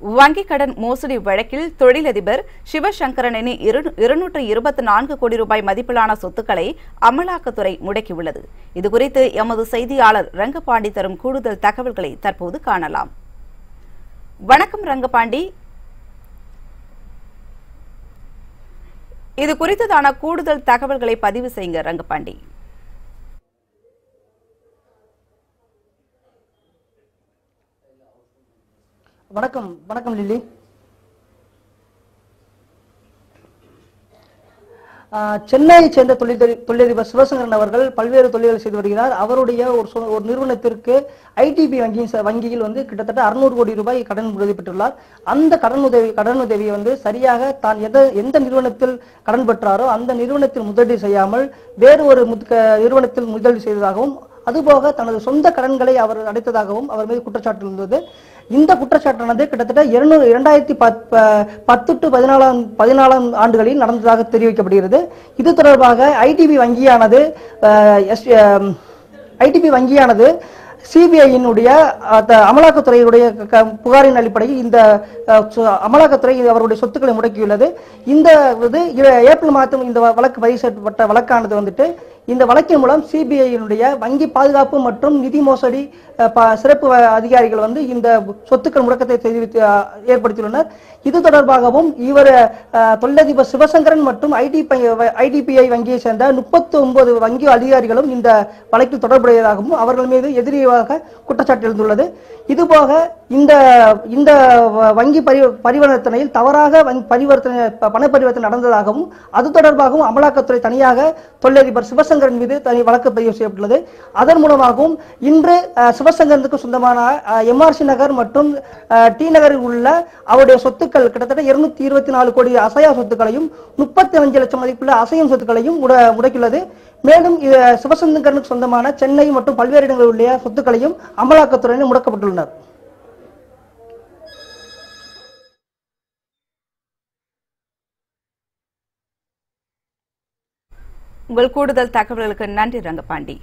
வங்கிக் கடன் மோசடி வழக்கில் தொழிலதிபர் சிவசங்கரனின் 224 கோடி ரூபாய் மதிப்பிலான சொத்துக்களை அமலாக்கத்துறை முடக்கியுள்ளது. இதுகுறித்து எமது செய்தியாளர் ரங்கபாண்டி தரும் கூடுதல் தகவல்களை தற்போது காணலாம். வணக்கம் ரங்கபாண்டி, இது குறித்ததான கூடுதல் தகவல்களை பதிவு செய்யுங்க ரங்கபாண்டி. வணக்கம் லில்லி. சென்னையை சேர்ந்த தொழிலதிபர் சிவசங்கரன் அவர்கள் பல்வேறு தொழில்கள் செய்து வருகிறார். அவருடைய ஒரு நிறுவனத்திற்கு ஐடிபி வங்கியில் கிட்டத்தட்ட 600 கோடி ரூபாய் கடன் உதவி பெற்றுள்ளார். அந்த கடனுதவியை சரியாக தான் எந்த நிறுவனத்தில் கடன் பெற்றாரோ அந்த நிறுவனத்தில் முதலீடு செய்யாமல் வேறு ஒரு நிறுவனத்தில் முதலீடு செய்ததாகவும், அதுபோக தனது சொந்த கடன்களை அவர் அடைத்ததாகவும் அவர் மீது குற்றச்சாட்டு இருந்தது. இந்த குற்றச்சாட்டானது கிட்டத்தட்ட 2010 to 14 ஆண்டுகளில் நடந்ததாக தெரிவிக்கப்படுகிறது. இது தொடர்பாக ஐடிபி வங்கியானது சிபிஐயினுடைய அமலாக்கத்துறையுடைய புகாரின் அடிப்படையில் இந்த அமலாக்கத்துறை அவருடைய சொத்துக்களை முடக்கியுள்ளது. இந்த ஏப்ரல் மாதம் இந்த வழக்கு பதிவு செய்யப்பட்ட வழக்கானது இந்த வழக்கின் மூலம் சிபிஐயினுடைய வங்கி பாதுகாப்பு மற்றும் நிதி மோசடி சிறப்பு அதிகாரிகள் இந்த சொத்துக்கள் முடக்கத்தை ஏற்படுத்தியுள்ளனர். இது தொடர்பாகவும் இவர் தொழிலதிபர் சிவசங்கரன் மற்றும் ஐடிபிஐ வங்கியை சேர்ந்த 39 வங்கி அதிகாரிகளும் இந்த வழக்கில் தொடர்புடையதாகவும் அவர்கள் மீது எதிரியாக குற்றச்சாட்டு எழுந்துள்ளது. இதுபோக இந்த வங்கி பரிவர்த்தனையில் தவறாக பண பரிவர்த்தனை நடந்ததாகவும் அது தொடர்பாகவும் அமலாக்கத்துறை தனியாக தொழிலதிபர் சிவசங்கரன் மீது தனி வழக்கு பதிவு செய்யப்பட்டுள்ளது. அதன் மூலமாகவும் இன்று சிவசங்கரனுக்கு சொந்தமான எம்ஆர்சி நகர் மற்றும் டி நகரில் உள்ள அவருடைய சொத்துக்கள் கிட்டத்தட்ட 224 கோடி அசையா சொத்துக்களையும் 35 லட்சம் மதிப்புள்ள அசையும் சொத்துக்களையும் முடக்கியுள்ளது. மேலும் சிவசங்கரனுக்கு சொந்தமான சென்னை மற்றும் பல்வேறு இடங்களில் உள்ள சொத்துக்களையும் அமலாக்கத்துறையினர் முடக்கப்பட்டுள்ளனர். உங்கள் கூடுதல் தகவல்களுக்கு நன்றி ரங்கபாண்டி.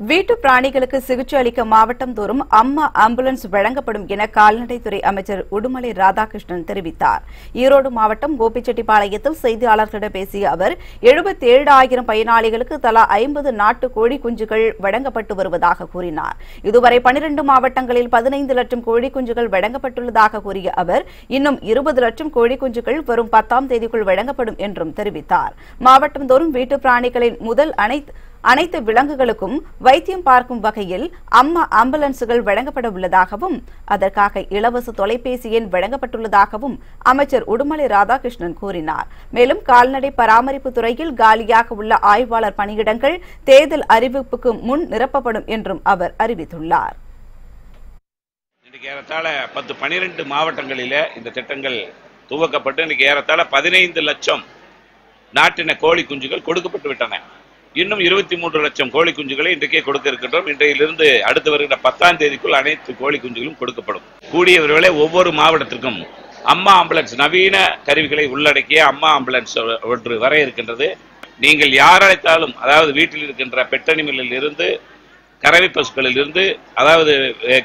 வீட்டு பிராணிகளுக்கு சிகிச்சை அளிக்க மாவட்டம் தோறும் அம்மா ஆம்புலன்ஸ் வழங்கப்படும் என கால்நடைத்துறை அமைச்சர் உடுமலை ராதாகிருஷ்ணன் தெரிவித்தார். ஈரோடு மாவட்டம் கோபிச்செட்டிப்பாளையத்தில் செய்தியாளர்களிடம் பேசிய அவர் 77,000 பயனாளிகளுக்கு தலா 50 நாட்டு கோழி குஞ்சுகள் வழங்கப்பட்டு வருவதாக கூறினார். இதுவரை 12 மாவட்டங்களில் 15 லட்சம் கோழி குஞ்சுகள் வழங்கப்பட்டுள்ளதாக கூறிய அவர் இன்னும் 20 லட்சம் கோழி குஞ்சுகள் வரும் 10ஆம் தேதிக்குள் வழங்கப்படும் என்றும் தெரிவித்தார். மாவட்டம் தோறும் வீட்டு பிராணிகளின் முதல் அனைத்து விலங்குகளுக்கும் வைத்தியம் பார்க்கும் வகையில் அம்மா ஆம்புலன்ஸ்கள் வழங்கப்பட உள்ளதாகவும் அதற்காக இலவச தொலைபேசி எண் வழங்கப்பட்டுள்ளதாகவும் அமைச்சர் உடுமலை ராதாகிருஷ்ணன் கூறினார். மேலும் கால்நடை பராமரிப்பு துறையில் காலியாக உள்ள ஆய்வாளர் பணியிடங்கள் தேர்தல் அறிவிப்புக்கு முன் நிரப்பப்படும் என்றும் அவர் அறிவித்துள்ளார். ஏறத்தாழ 10-12 மாவட்டங்களில் இந்த திட்டங்கள் துவக்கப்பட்டு இன்னைக்கு ஏறத்தாழ 15 லட்சம் நாட்டின கோழி குஞ்சுகள் கொடுக்கப்பட்டு விட்டன. இன்னும் 23 லட்சம் கோழி குஞ்சுகளை இன்றைக்கே கொடுக்க இருக்கின்றோம். இன்றையிலிருந்து அடுத்து வருகின்ற 10ஆம் தேதிக்குள் அனைத்து கோழி குஞ்சுகளும் கொடுக்கப்படும். கூடிய விரைவில் ஒவ்வொரு மாவட்டத்திற்கும் அம்மா ஆம்புலன்ஸ் நவீன கருவிகளை உள்ளடக்கிய அம்மா ஆம்புலன்ஸ் ஒன்று வர இருக்கின்றது. நீங்கள் யார் அழைத்தாலும், அதாவது வீட்டில் இருக்கின்ற பெட்டனிமலில் இருந்து, கறவை பசுக்களில் இருந்து, அதாவது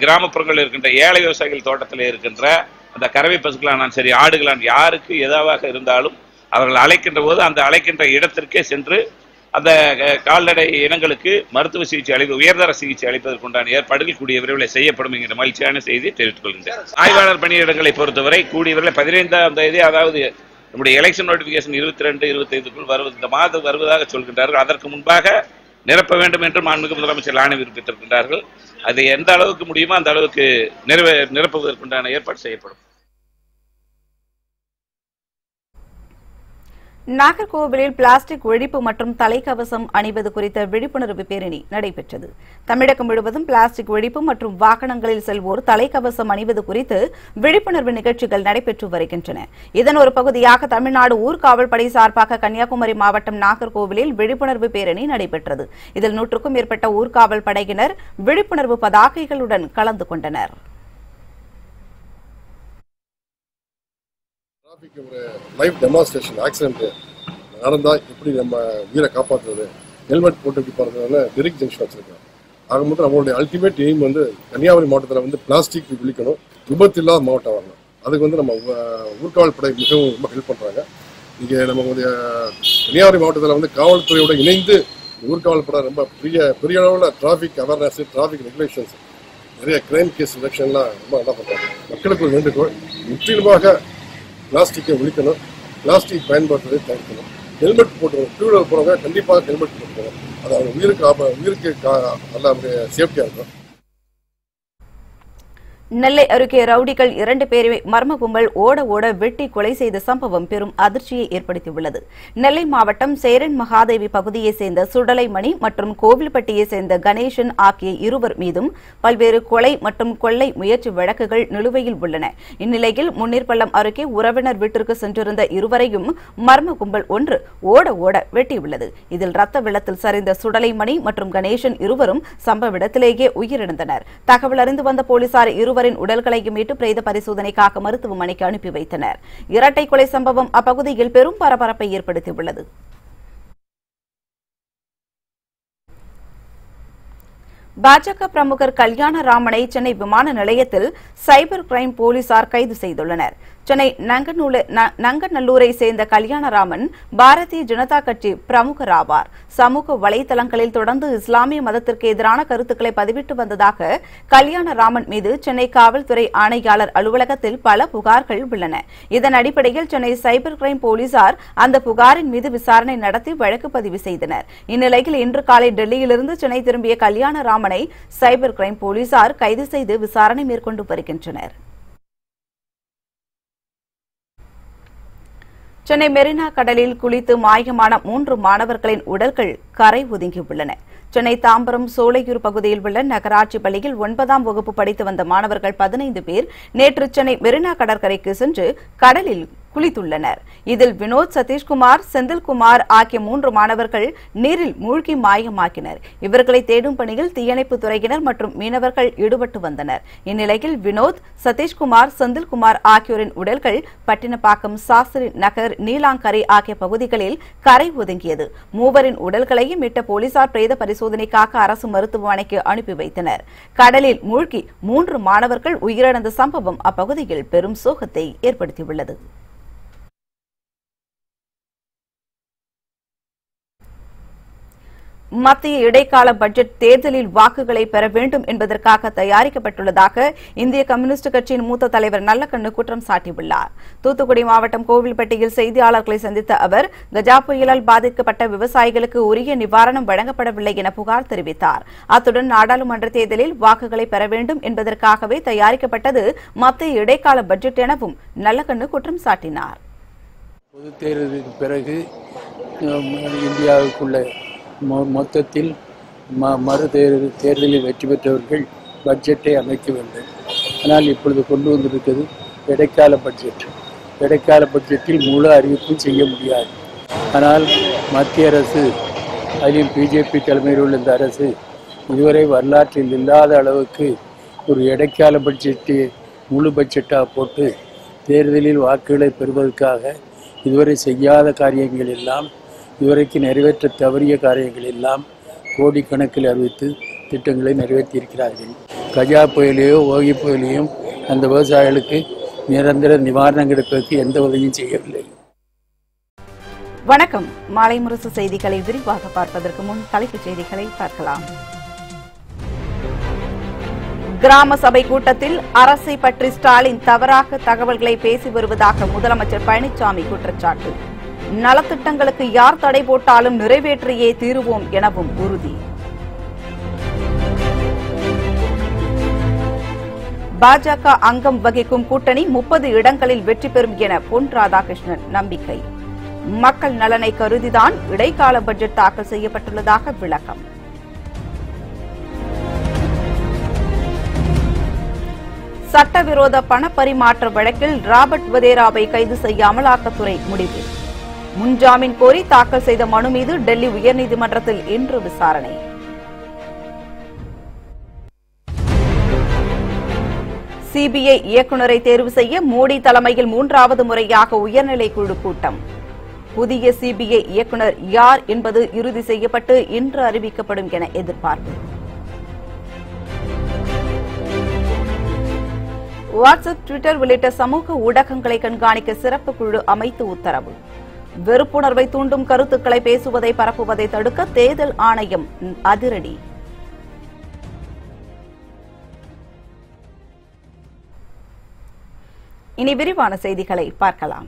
கிராமப்புறங்களில் இருக்கின்ற ஏழை விவசாயிகள் தோட்டத்தில் இருக்கின்ற அந்த கறவை பசுக்களான சரி, ஆடுகளான் யாருக்கு எதாவாக இருந்தாலும் அவர்கள் அழைக்கின்ற போது அந்த அழைக்கின்ற இடத்திற்கே சென்று அந்த கால்நடை இனங்களுக்கு மருத்துவ சிகிச்சை உயர்தர சிகிச்சை அளிப்பதற்குண்டான ஏற்பாடுகள் கூடிய விரைவில் செய்யப்படும் என்கிற மகிழ்ச்சியான செய்தி தெரிவித்துக் கொள்கின்றேன். ஆய்வாளர் பணியிடங்களை பொறுத்தவரை கூடிய விரைவில் 15ஆம் தேதி, அதாவது நம்முடைய எலெக்ஷன் நோட்டிபிகேஷன் 22-25க்குள் இந்த மாதம் வருவதாக சொல்கின்றார்கள். அதற்கு முன்பாக நிரப்ப வேண்டும் என்று மாண்புமிகு முதலமைச்சர் ஆணை பிறப்பித்திருக்கின்றார்கள். அதை எந்த அளவுக்கு முடியுமோ அந்த அளவுக்கு நிரப்புவதற்குண்டான ஏற்பாடு செய்யப்படும். நாகர்கோவிலில் பிளாஸ்டிக் ஒழிப்பு மற்றும் தலைக்கவசம் அணிவது குறித்த விழிப்புணர்வு பேரணி நடைபெற்றது. தமிழகம் முழுவதும் பிளாஸ்டிக் ஒழிப்பு மற்றும் வாகனங்களில் செல்வோர் தலைக்கவசம் அணிவது குறித்து விழிப்புணர்வு நிகழ்ச்சிகள் நடைபெற்று வருகின்றன. இதன் ஒரு பகுதியாக தமிழ்நாடு ஊர்காவல் படை சார்பாக கன்னியாகுமரி மாவட்டம் நாகர்கோவிலில் விழிப்புணர்வு பேரணி நடைபெற்றது. இதில் 100க்கும் மேற்பட்ட ஊர்காவல் படையினர் விழிப்புணர்வு பதாகைகளுடன் கலந்து கொண்டனர். ஒரு லைவ் டெமான்ஸ்ட்ரேஷன் ஆக்சிடென்ட் நடந்தால் எப்படி நம்ம உயிரை காப்பாற்றுறது, ஹெல்மெட் போட்டு எப்படி போகிறதுனால டிரிக் ஜங்ஷன் வச்சுருக்கோம். ஆக மொத்தம் நம்மளுடைய அல்டிமேட் எய்ம் வந்து கன்னியாகுமரி மாவட்டத்தில் வந்து பிளாஸ்டிக் ஒழிக்கணும், விபத்து இல்லாத மாவட்டம் வரணும். அதுக்கு வந்து நம்ம ஊர்காவல் படை மிகவும் ரொம்ப ஹெல்ப் பண்ணுறாங்க. இங்கே நம்மளுடைய கன்னியாகுமரி மாவட்டத்தில் வந்து காவல்துறையோட இணைந்து ஊர்காவல் படை ரொம்ப பெரிய அளவில் டிராஃபிக் அவேர்னஸ், டிராஃபிக் ரெகுலேஷன்ஸ், நிறைய கிரைம் கேஸ் ரிடக்ஷன்லாம் ரொம்ப நல்லா பண்ணுறாங்க. மக்களுக்கு ஒரு வேண்டுகோள், முற்றிலுமாக பிளாஸ்டிக்கை ஒழிக்கணும், பிளாஸ்டிக் பயன்படுத்துவதை தவிர்க்கணும். ஹெல்மெட் போட்டுக்கணும், டூ வீலர் போகிறவங்க கண்டிப்பாக ஹெல்மெட் போட்டுக்கணும். அது அவங்க உயிருக்கு நல்லா சேஃப்டியாக இருக்கும். நெல்லை அருகே ரவுடிகள் 2 பேரை மர்ம கும்பல் ஓட ஓட வெட்டி கொலை செய்த சம்பவம் பெரும் அதிர்ச்சியை ஏற்படுத்தியுள்ளது. நெல்லை மாவட்டம் சேரன் மகாதேவி பகுதியைச் சேர்ந்த சுடலைமணி மற்றும் கோவில்பட்டியைச் சேர்ந்த கணேசன் ஆகிய இருவர் மீதும் பல்வேறு கொலை மற்றும் கொள்ளை முயற்சி வழக்குகள் நிலுவையில் உள்ளன. இந்நிலையில் முன்னீர்பள்ளம் அருகே உறவினர் வீட்டிற்கு சென்றிருந்த இருவரையும் மர்ம கும்பல் ஒன்று ஓட ஓட வெட்டியுள்ளது. இதில் ரத்த வெள்ளத்தில் சரிந்த சுடலைமணி மற்றும் கணேசன் இருவரும் சம்பவ இடத்திலேயே உயிரிழந்தனர். தகவல் அறிந்து வந்த போலீசார் இருவரின் உடல்களையும் மீட்டு பிரேத பரிசோதனைக்காக மருத்துவமனைக்கு அனுப்பி வைத்தனர். இரட்டை கொலை சம்பவம் அப்பகுதியில் பெரும் பரபரப்பை ஏற்படுத்தியுள்ளது. பாஜக பிரமுகர் கல்யாணராமனை சென்னை விமான நிலையத்தில் சைபர் கிரைம் போலீசார் கைது செய்துள்ளனர். சென்னை நங்கநல்லூரை சேர்ந்த கல்யாணராமன் பாரதிய ஜனதா கட்சி பிரமுகர் ஆவார். சமூக வலைதளங்களில் தொடர்ந்து இஸ்லாமிய மதத்திற்கு எதிரான கருத்துக்களை பதிவிட்டு வந்ததாக கல்யாணராமன் மீது சென்னை காவல்துறை ஆணையாளர் அலுவலகத்தில் பல புகார்கள் உள்ளன. இதன் அடிப்படையில் சென்னை சைபர் கிரைம் போலீசார் அந்த புகாரின் மீது விசாரணை நடத்தி வழக்கு பதிவு செய்தனர். இந்நிலையில் இன்று காலை டெல்லியிலிருந்து சென்னை திரும்பிய கல்யாணராமனை சைபர் கிரைம் போலீசார் கைது செய்து விசாரணை மேற்கொண்டு வருகின்றனர். சென்னை மெரினா கடலில் குளித்து மாயமான 3 மாணவர்களின் உடல்கள் கரை ஒதுங்கியுள்ளன. சென்னை தாம்பரம் சோலையூர் பகுதியில் உள்ள நகராட்சி பள்ளியில் 9ஆம் வகுப்பு படித்து வந்த மாணவர்கள் 15 பேர் நேற்று சென்னை மெரினா கடற்கரைக்கு சென்று கடலில் குளித்துள்ளனர். இதில் வினோத், சதீஷ்குமார், செந்தில்குமார் ஆகிய 3 மாணவர்கள் நீரில் மூழ்கி மாயமாக்கினர். இவர்களை தேடும் பணியில் தீயணைப்பு துறையினர் மற்றும் மீனவர்கள் ஈடுபட்டு வந்தனர். இந்நிலையில் வினோத், சதீஷ்குமார், செந்தில்குமார் ஆகியோரின் உடல்கள் பட்டினப்பாக்கம், சாஸ்திரி நகர், நீலாங்கரை ஆகிய பகுதிகளில் கரை ஒதுங்கியது. மூவரின் உடல்களையும் மீட்ட போலீசார் பிரேத பரிசோதனைக்காக அரசு மருத்துவமனைக்கு அனுப்பி வைத்தனர். கடலில் மூழ்கி 3 மாணவர்கள் உயிரிழந்த சம்பவம் அப்பகுதியில் பெரும் சோகத்தை ஏற்படுத்தியுள்ளது. மத்திய இடைக்கால பட்ஜெட் தேர்தலில் வாக்குகளை பெற வேண்டும் என்பதற்காக தயாரிக்கப்பட்டுள்ளதாக இந்திய கம்யூனிஸ்ட் கட்சியின் மூத்த தலைவர் நல்லக்கண்ணு குற்றம் சாட்டியுள்ளார். தூத்துக்குடி மாவட்டம் கோவில்பட்டியில் செய்தியாளர்களை சந்தித்த அவர் கஜா புயலால் பாதிக்கப்பட்ட விவசாயிகளுக்கு உரிய நிவாரணம் வழங்கப்படவில்லை என புகார் தெரிவித்தார். அத்துடன் நாடாளுமன்ற தேர்தலில் வாக்குகளை பெற வேண்டும் என்பதற்காகவே தயாரிக்கப்பட்டது மத்திய இடைக்கால பட்ஜெட் எனவும் நல்லக்கண்ணு குற்றம் சாட்டினார். பொது தேர்தலுக்கு பிறகு இந்தியாவுக்குள்ள மொத்தத்தில் மறு தேர்தலில் வெற்றி பெற்றவர்கள் பட்ஜெட்டை அமைக்க வேண்டும். ஆனால் இப்பொழுது கொண்டு வந்திருக்கிறது இடைக்கால பட்ஜெட். இடைக்கால பட்ஜெட்டில் முழு அறிவிப்பும் செய்ய முடியாது. ஆனால் மத்திய அரசு, அதில் பிஜேபி தலைமையில் உள்ள இந்த அரசு இதுவரை வரலாற்றில் இல்லாத அளவுக்கு ஒரு இடைக்கால பட்ஜெட்டை முழு பட்ஜெட்டாக போட்டு தேர்தலில் வாக்குகளை பெறுவதற்காக இதுவரை செய்யாத காரியங்கள் எல்லாம், இதுவரைக்கு நிறைவேற்ற தவறிய காரியங்கள் எல்லாம் கோடிக்கணக்கில் அறிவித்து திட்டங்களை நிறைவேற்றியிருக்கிறார்கள். கஜா புயலையோ ஓகி புயலையும் அந்த விவசாயிகளுக்கு நிரந்தர நிவாரணம் கிடைப்பதற்கு எந்த உதவியும் செய்யவில்லை. வணக்கம். மாலை முரசு செய்திகளை விரிவாக பார்ப்பதற்கு முன் தலைப்புச் செய்திகளை பார்க்கலாம். கிராம சபை கூட்டத்தில் அரசை பற்றி ஸ்டாலின் தவறாக தகவல்களை பேசி வருவதாக முதலமைச்சர் பழனிசாமி குற்றச்சாட்டு. நலத்திட்டங்களுக்கு யார் தடை போட்டாலும் நிறைவேற்றியே தீருவோம் எனவும் உறுதி. பாஜக அங்கம் வகிக்கும் கூட்டணி 30 இடங்களில் வெற்றி பெறும் என பொன் ராதாகிருஷ்ணன் நம்பிக்கை. மக்கள் நலனை கருதிதான் இடைக்கால பட்ஜெட் தாக்கல் செய்யப்பட்டுள்ளதாக விளக்கம். சட்டவிரோத பணப்பரிமாற்ற வழக்கில் ராபர்ட் வதேராவை கைது செய்ய அமலாக்கத்துறை முடிவு. முன்ஜாமீன் கோரி தாக்கல் செய்த மனு மீது டெல்லி உயர்நீதிமன்றத்தில் இன்று விசாரணை. சிபிஐ இயக்குநரை தேர்வு செய்ய மோடி தலைமையில் 3வது முறையாக உயர்நிலை குழு கூட்டம். புதிய சிபிஐ இயக்குநர் யார் என்பது இறுதி செய்யப்பட்டு இன்று அறிவிக்கப்படும் என எதிர்பார்ப்பு. வாட்ஸ்அப், ட்விட்டர் உள்ளிட்ட சமூக ஊடகங்களை கண்காணிக்க சிறப்பு குழு அமைத்து உத்தரவு. வெறுப்புணர்வை தூண்டும் கருத்துக்களை பேசுவதை பரப்புவதை தடுக்க தேர்தல் ஆணையம் அதிரடி. இனி விரிவான செய்திகளை பார்க்கலாம்.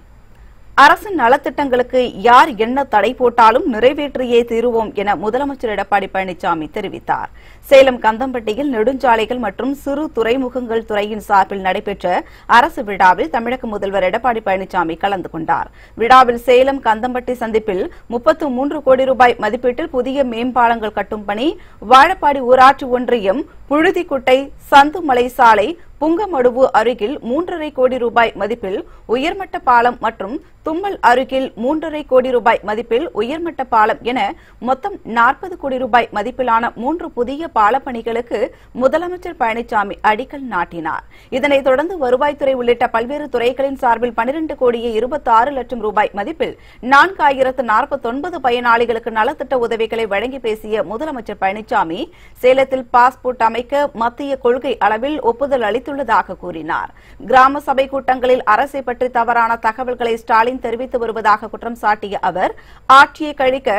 அரசின் நலத்திட்டங்களுக்கு யார் என்ன தடை போட்டாலும் நிறைவேற்றியே தீருவோம் என முதலமைச்சர் எடப்பாடி பழனிசாமி தெரிவித்தார். சேலம் கந்தம்பட்டியில் நெடுஞ்சாலைகள் மற்றும் சிறு துறைமுகங்கள் துறையின் சார்பில் நடைபெற்ற அரசு விழாவில் தமிழக முதல்வர் எடப்பாடி பழனிசாமி கலந்து கொண்டார். விழாவில் சேலம் கந்தம்பட்டி சந்திப்பில் 33 கோடி ரூபாய் மதிப்பீட்டில் புதிய மேம்பாலங்கள் கட்டும் பணி, வாழப்பாடி ஊராட்சி ஒன்றியம் புழுதிக்குட்டை சந்துமலை சாலை புங்கமடுவு அருகில் 3.5 கோடி ரூபாய் மதிப்பில் உயர்மட்ட பாலம் மற்றும் தும்மல் அருகில் 3.5 கோடி ரூபாய் மதிப்பில் உயர்மட்ட பாலம் என மொத்தம் 40 கோடி ரூபாய் மதிப்பிலான 3 புதிய பாலப்பணிகளுக்கு முதலமைச்சர் பழனிசாமி அடிக்கல் நாட்டினார். இதனைத் தொடர்ந்து வருவாய்த்துறை உள்ளிட்ட பல்வேறு துறைகளின் சார்பில் 12 கோடியே 26 லட்சம் ரூபாய் மதிப்பில் 4049 பயனாளிகளுக்கு நலத்திட்ட உதவிகளை வழங்கி பேசிய முதலமைச்சர் பழனிசாமி சேலத்தில் பாஸ்போர்ட் அமைக்க மத்திய கொள்கை அளவில் ஒப்புதல் அளித்துள்ளதாக கூறினார். கிராம சபை கூட்டங்களில் அரசை பற்றி தவறான தகவல்களை ஸ்டாலின் தெரிவித்து வருவதாக குற்றம் சாட்டிய அவர் ஆட்சியை கழிக்க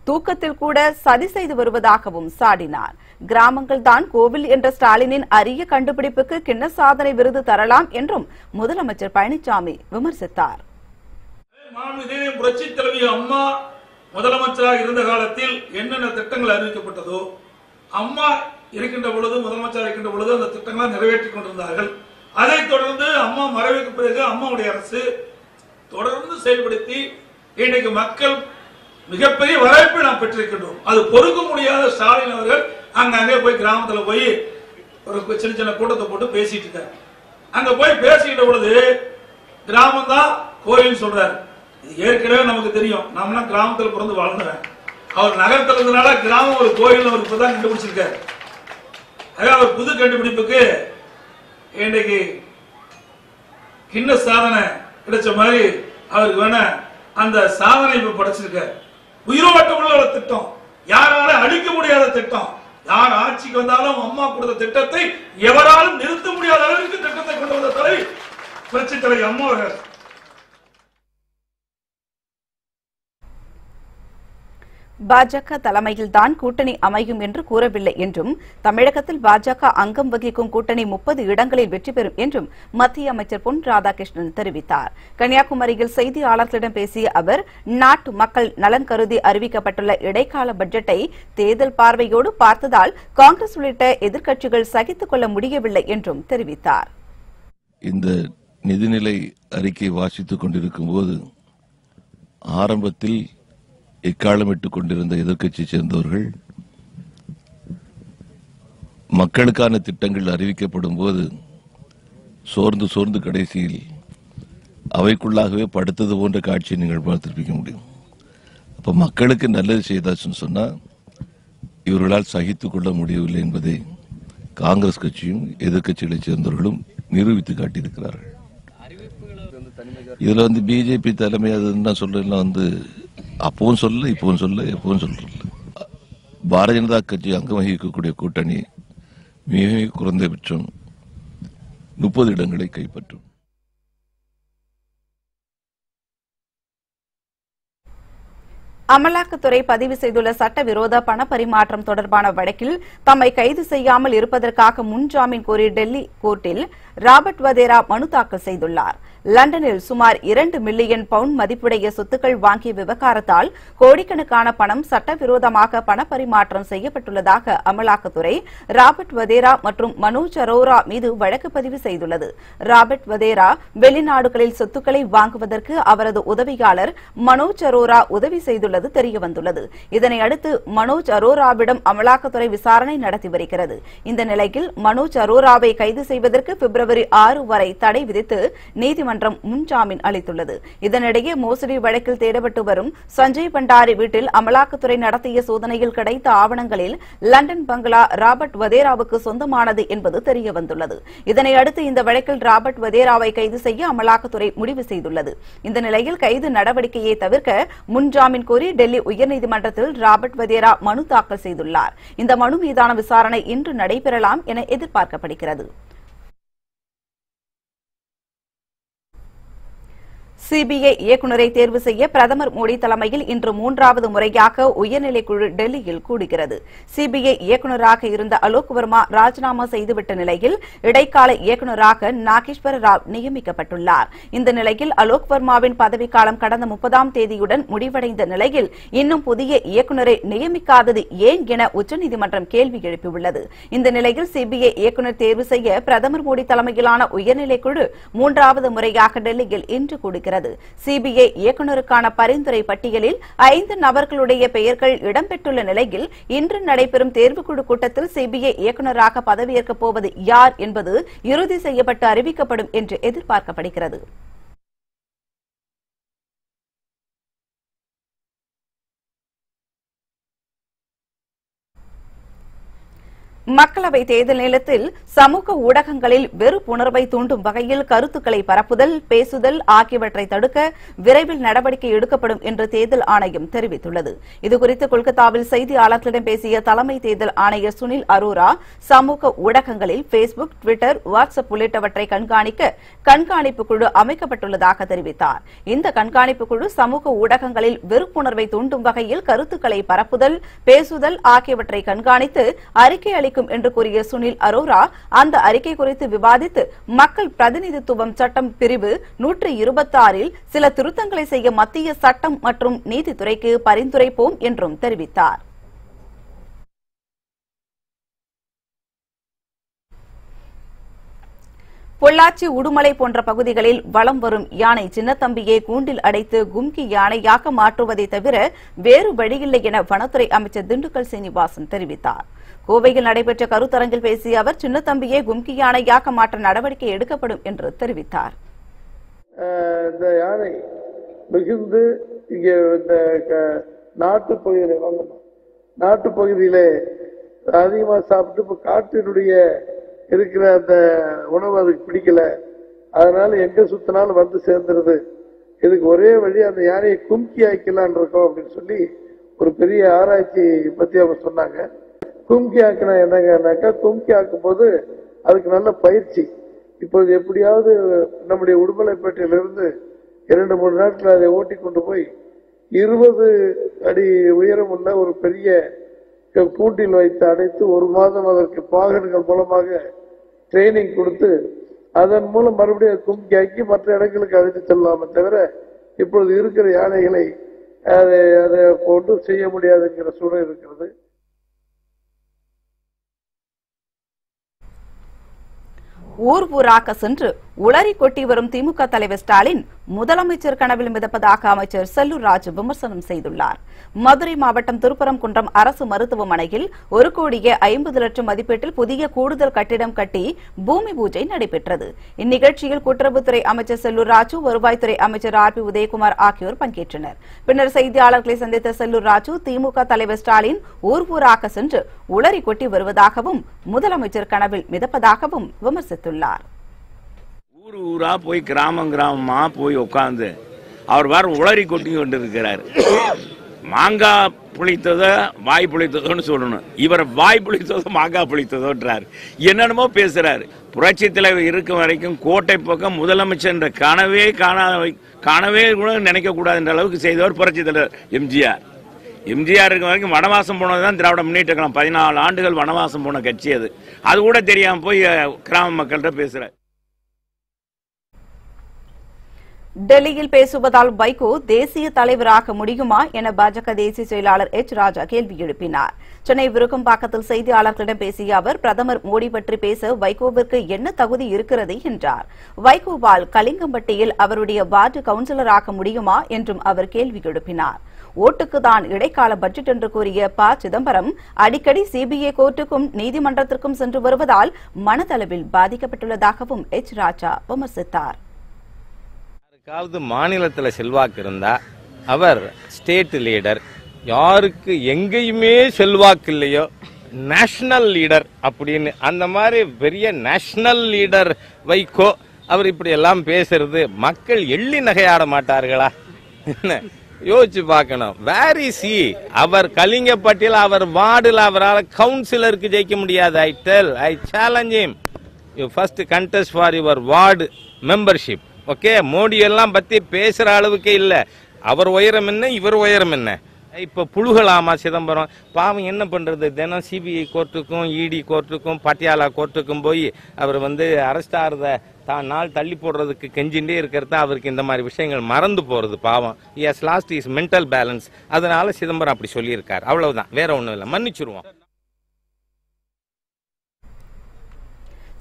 தூக்கத்தில் கூட சதி செய்து வருவதாகவும் சாடினார். கிராமங்கள் தான் கோவில் என்ற ஸ்டாலினின் அரிய கண்டுபிடிப்புக்கு கிண்ண சாதனை விருது தரலாம் என்றும் முதலமைச்சர் பழனிசாமி விமர்சித்தார். புரட்சித் தலைவி அம்மா முதலமைச்சராக இருந்த காலத்தில் என்னென்ன திட்டங்கள் அறிவிக்கப்பட்டதோ, அம்மா இருக்கின்ற பொழுது, முதலமைச்சர் இருக்கின்ற பொழுது அந்த திட்டங்களை நிறைவேற்றிக் கொண்டிருந்தார்கள். அதைத் தொடர்ந்து அம்மா மறைவுக்கு பிறகு அம்மாவுடைய அரசு தொடர்ந்து செயல்படுத்தி இன்றைக்கு மக்கள் மிகப்பெரிய வரவேற்பை நாம் பெற்றிருக்கின்றோம். அது பொறுக்க முடியாத ஸ்டாலின் அவர்கள் அங்கே போய் கிராமத்தில் போய் ஒரு சின்ன சின்ன கூட்டத்தை போட்டு பேசிட்டு இருக்காரு. அங்க போய் பேசிக்கிட்ட பொழுது கிராமம் தான் கோயில் சொல்றாரு. இது ஏற்கனவே நமக்கு தெரியும். நாம கிராமத்தில் பிறந்து வாழ்ந்தவன். அவர் நகரத்தில் இருந்தனால கிராமம் ஒரு கோயில் அவர் இப்பதான் கண்டுபிடிச்சிருக்காரு. அவர் புது கண்டுபிடிப்புக்கு இன்றைக்கு கிண்ண சாதனை கிடைச்ச மாதிரி அவருக்கு வேணா அந்த சாதனை இப்ப படைச்சிருக்காரு. உயிரோட்டம் உள்ள ஒரு திட்டம், யாரால அழிக்க முடியாத திட்டம். யார் ஆட்சிக்கு வந்தாலும் அம்மா கொடுத்த திட்டத்தை எவராலும் நிறுத்த முடியாத அளவிற்கு திட்டத்தை கொண்டு வந்த தலைவி புரட்சித் தலைவி அம்மா அவர்கள். பாஜக தலைமையில்தான் கூட்டணி அமையும் என்று கூறவில்லை என்றும் தமிழகத்தில் பாஜக அங்கம் வகிக்கும் கூட்டணி 30 இடங்களில் வெற்றி பெறும் என்றும் மத்திய அமைச்சர் பொன் ராதாகிருஷ்ணன் தெரிவித்தார். கன்னியாகுமரியில் செய்தியாளர்களிடம் பேசிய அவர் நாட்டு மக்கள் நலன் கருதி அறிவிக்கப்பட்டுள்ள இடைக்கால பட்ஜெட்டை தேர்தல் பார்வையோடு பார்த்ததால் காங்கிரஸ் உள்ளிட்ட எதிர்க்கட்சிகள் சகித்துக் கொள்ள முடியவில்லை என்றும் தெரிவித்தார். இந்த நிதிநிலை அறிக்கை வாசித்துக் கொண்டிருக்கும் போது ஆரம்பத்தில் எக்காலமிட்டுக் கொண்டிருந்த எதிர்க்கட்சியை சேர்ந்தவர்கள் மக்களுக்கான திட்டங்கள் அறிவிக்கப்படும் போது சோர்ந்து கடைசியில் அவைக்குள்ளாகவே படுத்தது போன்ற காட்சியை நீங்கள் பார்த்திருக்க முடியும். அப்ப மக்களுக்கு நல்லது செய்தாச்சுன்னு சொன்னா இவர்களால் சகித்துக் கொள்ள முடியவில்லை என்பதை காங்கிரஸ் கட்சியும் எதிர்க்கட்சிகளைச் சேர்ந்தவர்களும் நிரூபித்து காட்டியிருக்கிறார்கள். இதுல பிஜேபி தலைமை அது என்ன சொல்றதுலாம் அப்பவும் சொல்ல, இப்பவும் சொல்ல, எப்பவும் சொல்ல. பாரதிய ஜனதா கட்சி அங்கம் வகிக்கக்கூடிய கூட்டணி மிக குறைந்தபட்சம் 30 இடங்களை கைப்பற்றும். அமலாக்கத்துறை பதிவு செய்துள்ள சட்டவிரோத பண பரிமாற்றம் தொடர்பான வழக்கில் தம்மை கைது செய்யாமல் இருப்பதற்காக முன்ஜாமீன் கோரி டெல்லி கோர்ட்டில் ராபர்ட் வதேரா மனு தாக்கல் செய்துள்ளார். லண்டனில் சுமார் 2 மில்லியன் பவுண்ட் மதிப்புடைய சொத்துக்கள் வாங்கிய விவகாரத்தால் கோடிக்கணக்கான பணம் சட்டவிரோதமாக பண பரிமாற்றம் செய்யப்பட்டுள்ளதாக அமலாக்கத்துறை ராபர்ட் வதேரா மற்றும் மனோஜ் அரோரா மீது வழக்கு பதிவு செய்துள்ளது. ராபர்ட் வதேரா வெளிநாடுகளில் சொத்துக்களை வாங்குவதற்கு அவரது உதவியாளர் மனோஜ் அரோரா உதவி செய்துள்ளது தெரியவந்துள்ளது. இதனையடுத்து மனோஜ் அரோராவிடம் அமலாக்கத்துறை விசாரணை நடத்தி வருகிறது. இந்த நிலையில் மனோஜ் அரோராவை கைது செய்வதற்கு பிப்ரவரி 6 வரை தடை விதித்து நீதிமன்றம் முன்ஜாமீன் அளித்துள்ளது. இதனிடையே மோசடி வழக்கில் தேடப்பட்டு வரும் சஞ்சய் பண்டாரி வீட்டில் அமலாக்கத்துறை நடத்திய சோதனையில் கிடைத்த ஆவணங்களில் லண்டன் பங்களா ராபர்ட் வதேராவுக்கு சொந்தமானது என்பது தெரியவந்துள்ளது. இதனையடுத்து இந்த வழக்கில் ராபர்ட் வதேராவை கைது செய்ய அமலாக்கத்துறை முடிவு செய்துள்ளது. இந்த நிலையில் கைது நடவடிக்கையை தவிர்க்க முன்ஜாமீன் கோரி டெல்லி உயர்நீதிமன்றத்தில் ராபர்ட் வதேரா மனு தாக்கல் செய்துள்ளார். இந்த மனு மீதான விசாரணை இன்று நடைபெறலாம் என எதிர்பார்க்கப்படுகிறது. சிபிஐ இயக்குநரை தேர்வு செய்ய பிரதமர் மோடி தலைமையில் இன்று 3வது முறையாக உயர்நிலைக்குழு டெல்லியில் கூடுகிறது. சிபிஐ இயக்குநராக இருந்த அலோக் வர்மா ராஜினாமா செய்துவிட்ட நிலையில் இடைக்கால இயக்குநராக நாகேஸ்வர ராவ் நியமிக்கப்பட்டுள்ளார். இந்த நிலையில் அலோக் வர்மாவின் பதவிக்காலம் கடந்த 30ஆம் தேதியுடன் முடிவடைந்த நிலையில் இன்னும் புதிய இயக்குநரை நியமிக்காதது ஏன் என உச்சநீதிமன்றம் கேள்வி எழுப்பியுள்ளது. இந்த நிலையில் சிபிஐ இயக்குநர் தேர்வு செய்ய பிரதமர் மோடி தலைமையிலான உயர்நிலைக்குழு 3வது முறையாக டெல்லியில் இன்று கூடுகிறது. சிபிஐ இயக்குநருக்கான பரிந்துரை பட்டியலில் 5 நபர்களுடைய பெயர்கள் இடம்பெற்றுள்ள நிலையில் இன்று நடைபெறும் தேர்வுக்குழு கூட்டத்தில் சிபிஐ இயக்குநராக பதவியேற்கப் போவது யார் என்பது இறுதி செய்யப்பட்டு அறிவிக்கப்படும் என்று எதிர்பார்க்கப்படுகிறது. மக்களவை தேர்தல் நேரத்தில் சமூக ஊடகங்களில் வெறுப்புணர்வை தூண்டும் வகையில் கருத்துக்களை பரப்புதல், பேசுதல் ஆகியவற்றை தடுக்க விரைவில் நடவடிக்கை எடுக்கப்படும் என்று தேர்தல் ஆணையம் தெரிவித்துள்ளது. இதுகுறித்து கொல்கத்தாவில் செய்தியாளர்களிடம் பேசிய தலைமை தேர்தல் ஆணையர் சுனில் அரோரா, சமூக ஊடகங்களில் பேஸ்புக், டுவிட்டர், வாட்ஸ்அப் உள்ளிட்டவற்றை கண்காணிக்க கண்காணிப்பு குழு அமைக்கப்பட்டுள்ளதாக தெரிவித்தார். இந்த கண்காணிப்பு குழு சமூக ஊடகங்களில் வெறுப்புணர்வை தூண்டும் வகையில் கருத்துக்களை பரப்புதல், பேசுதல் ஆகியவற்றை கண்காணித்து அறிக்கை அளிக்கும் என்று கூறிய சுனில் அரோரா, அந்த அறிக்கை குறித்து விவாதித்து மக்கள் பிரதிநிதித்துவம் சட்டம் பிரிவு 126இல் சில திருத்தங்களை செய்ய மத்திய சட்டம் மற்றும் நீதித்துறைக்கு பரிந்துரைப்போம் என்றும் தெரிவித்தார். பொள்ளாச்சி, உடுமலை போன்ற பகுதிகளில் வலம் வரும் யானை சின்னத்தம்பியை கூண்டில் அடைத்து கும்கி யானையாக மாற்றுவதை தவிர வேறு வழியில்லை என வனத்துறை அமைச்சர் திண்டுக்கல் சீனிவாசன் தெரிவித்தார். கோவையில் நடைபெற்ற கருத்தரங்கில் பேசிய அவர் சின்னத்தம்பியை கும்கி யானையாக மாற்ற நடவடிக்கை எடுக்கப்படும் என்று தெரிவித்தார். இந்த யானை மிகுந்து இங்கே இந்த நாட்டு பகுதியிலே அதிகமாக சாப்பிட்டு இப்ப காட்டினுடைய இருக்கிற அந்த உணவு அதுக்கு பிடிக்கல, அதனால எங்க சுத்தினாலும் வந்து சேர்ந்துருது. இதுக்கு ஒரே வழி அந்த யானையை கும்கி ஆக்கலாம் இருக்கோம் அப்படின்னு சொல்லி ஒரு பெரிய ஆராய்ச்சி பத்தி அவங்க சொன்னாங்க. கும்கி ஆக்கினா என்னங்கன்னாக்கா, கும்கி ஆக்கும் போது அதுக்கு நல்ல பயிற்சி. இப்போது எப்படியாவது நம்முடைய உடுமலைப்பேட்டையிலிருந்து 2-3 நாட்கள் அதை ஓட்டி கொண்டு போய் 20 அடி உயரம் உள்ள ஒரு பெரிய கூண்டில் வைத்து அடைத்து 1 மாதம் அதற்கு பாகன்கள் மூலமாக ட்ரைனிங் கொடுத்து அதன் மூலம் மறுபடியும் கும்கி ஆக்கி மற்ற இடங்களுக்கு அழைத்து செல்லலாமே தவிர இப்பொழுது இருக்கிற யானைகளை அதை ஒன்றும் செய்ய முடியாதுங்கிற சூழல் இருக்கிறது. ஊர் ஊராக சென்று உளறி கொட்டி வரும் திமுக தலைவர் ஸ்டாலின் முதலமைச்சர் கனவில் மிதப்பதாக அமைச்சர் செல்லூர் ராஜு விமர்சனம் செய்துள்ளார். மதுரை மாவட்டம் திருப்பரங்குன்றம் அரசு மருத்துவமனையில் 1,50,00,000 மதிப்பீட்டில் புதிய கூடுதல் கட்டிடம் கட்டி பூமி பூஜை நடைபெற்றது. இந்நிகழ்ச்சியில் கூட்டுறவுத்துறை அமைச்சர் செல்லூர் ராஜு, வருவாய்த்துறை அமைச்சர் RB உதயகுமார் ஆகியோர் பங்கேற்றனர். பின்னர் செய்தியாளர்களை சந்தித்த செல்லூர் ராஜு, திமுக தலைவர் ஸ்டாலின் ஊர் ஊராக சென்று உளறி கொட்டி வருவதாகவும் முதலமைச்சர் கனவில் மிதப்பதாகவும் விமர்சித்துள்ளார். ஊர் ஊரா போய் கிராமமா போய் உட்கார்ந்து அவர் வேற உளறி கொட்டி கொண்டு இருக்கிறார். மாங்காய் புளித்ததோ வாய் புளித்ததோன்னு சொல்லணும், இவர் வாய் புளித்ததோ மாங்காய் புளித்ததோன்றார். என்னென்னமோ பேசுறாரு. புரட்சி தலைவர் இருக்கும் வரைக்கும் கோட்டை பக்கம் முதலமைச்சர் என்ற காணவே கூட நினைக்க கூடாதுன்ற அளவுக்கு செய்தவர் புரட்சி தலைவர் எம்ஜிஆர். எம்ஜிஆர் இருக்கும் வரைக்கும் வனவாசம் போனதுதான் திராவிட முன்னேற்ற கழகம். 14 ஆண்டுகள் வனவாசம் போன கட்சி அது. அது கூட தெரியாம போய் கிராம மக்கள்கிட்ட பேசுறாரு. டெல்லியில் பேசுவதால் வைகோ தேசிய தலைவராக முடியுமா என பாஜக தேசிய செயலாளர் ராஜா கேள்வி எழுப்பினார். சென்னை விருகம்பாக்கத்தில் செய்தியாளர்களிடம் பேசிய அவர், பிரதமர் மோடி பற்றி பேச வைகோவிற்கு என்ன தகுதி இருக்கிறது என்றார். வைகோவால் கலிங்கம்பட்டியில் அவருடைய வார்டு கவுன்சிலராக முடியுமா என்றும் அவர் கேள்வி எழுப்பினார். ஓட்டுக்குதான் இடைக்கால பட்ஜெட் என்று கூறிய ப. சிதம்பரம் அடிக்கடி சிபிஐ கோர்ட்டுக்கும் நீதிமன்றத்திற்கும் சென்று வருவதால் மனதளவில் பாதிக்கப்பட்டுள்ளதாகவும் ராஜா விமர்சித்தார். மாநிலத்தில் செல்வாக்கு இருந்தா அவர் ஸ்டேட் லீடர், யாருக்கு எங்கேயுமே செல்வாக்கு இல்லையோ நேஷனல் லீடர் அப்படின்னு அந்த மாதிரி பெரிய நேஷனல் லீடர் வைகோ அவர் இப்படி எல்லாம் பேசுறது மக்கள் எள்ளி நகையாட மாட்டார்களா? யோசிச்சு பார்க்கணும். Where is he? அவர் கலிங்கப்பட்டியில் அவர் வார்டில் அவரால் கவுன்சிலருக்கு ஜெயிக்க முடியாது. ஐ challenge him, you first contest for your ward membership. Okay, Modi எல்லாம் பத்தி பேசுற அளவுக்கே இல்ல. அவர் உயரம் என்ன, இவர் உயரம் என்ன? இப்ப புழுகலாமா சிதம்பரம்? பாவம் என்ன பண்றது, தினம் சிபிஐ கோர்ட்டுக்கும் இடி கோர்ட்டுக்கும் பட்டியாலா கோர்ட்டுக்கும் போய் அவர் அரெஸ்ட் ஆகிறத நாள் தள்ளி போடுறதுக்கு கெஞ்சிண்டே இருக்கிறது. அவருக்கு இந்த மாதிரி விஷயங்கள் மறந்து போறது பாவம். Yes lost is mental balance. அதனால சிதம்பரம் அப்படி சொல்லியிருக்காரு, அவ்வளவுதான், வேற ஒண்ணும் இல்லை, மன்னிச்சிருவோம்.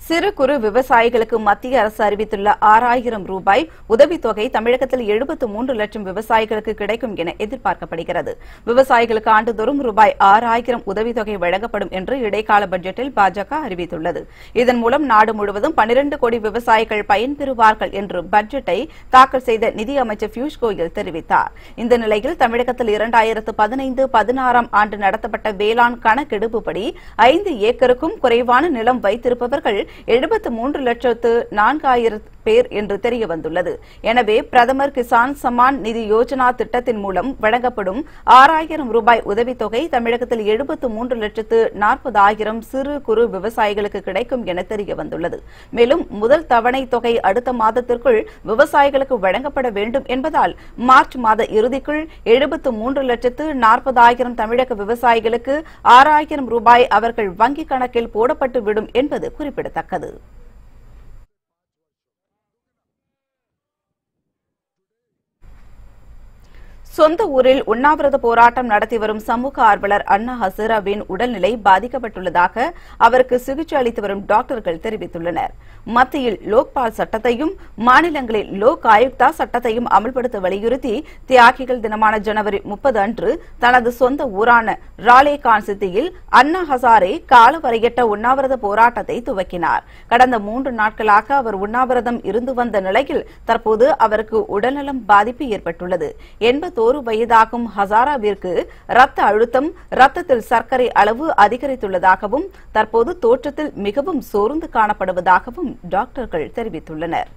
சிறு குறு விவசாயிகளுக்கு மத்திய அரசு அறிவித்துள்ள 6000 ரூபாய் உதவித்தொகை தமிழகத்தில் 73 லட்சம் விவசாயிகளுக்கு கிடைக்கும் என எதிர்பார்க்கப்படுகிறது. விவசாயிகளுக்கு ஆண்டுதோறும் ரூபாய் 6000 உதவித்தொகை வழங்கப்படும் என்று இடைக்கால பட்ஜெட்டில் பாஜக அறிவித்துள்ளது. இதன் மூலம் நாடு முழுவதும் 12 கோடி விவசாயிகள் பயன்பெறுவார்கள் என்று பட்ஜெட்டை தாக்கல் செய்த நிதியமைச்சர் பியூஷ் கோயல் தெரிவித்தார். இந்த நிலையில் தமிழகத்தில் 2015-16 ஆண்டு நடத்தப்பட்ட வேளாண் கணக்கெடுப்புப்படி 5 ஏக்கருக்கும் குறைவான நிலம் வைத்திருப்பவர்கள் 73,04,000 பேர் என்று தெரிய வந்துள்ளது. எனவே பிரதமர் கிசான் சம்மான் நிதி யோஜனா திட்டத்தின் மூலம் வழங்கப்படும் 6000 ரூபாய் உதவித்தொகை தமிழகத்தில் 73,40,000 சிறு குறு விவசாயிகளுக்கு கிடைக்கும் என தெரிய வந்துள்ளது. மேலும் முதல் தவணை தொகை அடுத்த மாதத்திற்குள் விவசாயிகளுக்கு வழங்கப்பட வேண்டும் என்பதால் மார்ச் மாத இறுதிக்குள் 73,40,000 தமிழக விவசாயிகளுக்கு 6000 ரூபாய் அவர்கள் வங்கிக் கணக்கில் போடப்பட்டுவிடும் என்பது குறிப்பிடத்தக்கது. சொந்த ஊரில் உண்ணாவிரத போராட்டம் நடத்தி வரும் சமூக ஆர்வலர் அண்ணா ஹசீராவின் உடல்நிலை பாதிக்கப்பட்டுள்ளதாக அவருக்கு சிகிச்சை அளித்து வரும் டாக்டர்கள் தெரிவித்துள்ளனர். மத்தியில் லோக்பால் சட்டத்தையும் மாநிலங்களில் லோக் ஆயுக்தா சட்டத்தையும் அமல்படுத்த வலியுறுத்தி தியாகிகள் தினமான ஜனவரி 30 அன்று தனது சொந்த ஊரான ராலே கான்சித்தியில் அண்ணா ஹசாரே காலவரையற்ற உண்ணாவிரத போராட்டத்தை துவக்கினார். கடந்த 3 நாட்களாக அவர் உண்ணாவிரதம் இருந்து வந்த நிலையில் தற்போது அவருக்கு உடல்நலம் பாதிப்பு ஏற்பட்டுள்ளது. 81 வயதாகும் ஹசாராவிற்கு ரத்த அழுத்தம், ரத்தத்தில் சர்க்கரை அளவு அதிகரித்துள்ளதாகவும் தற்போது தோற்றத்தில் மிகவும் சோர்ந்து காணப்படுவதாகவும் டாக்டர்கள் தெரிவித்துள்ளனர்.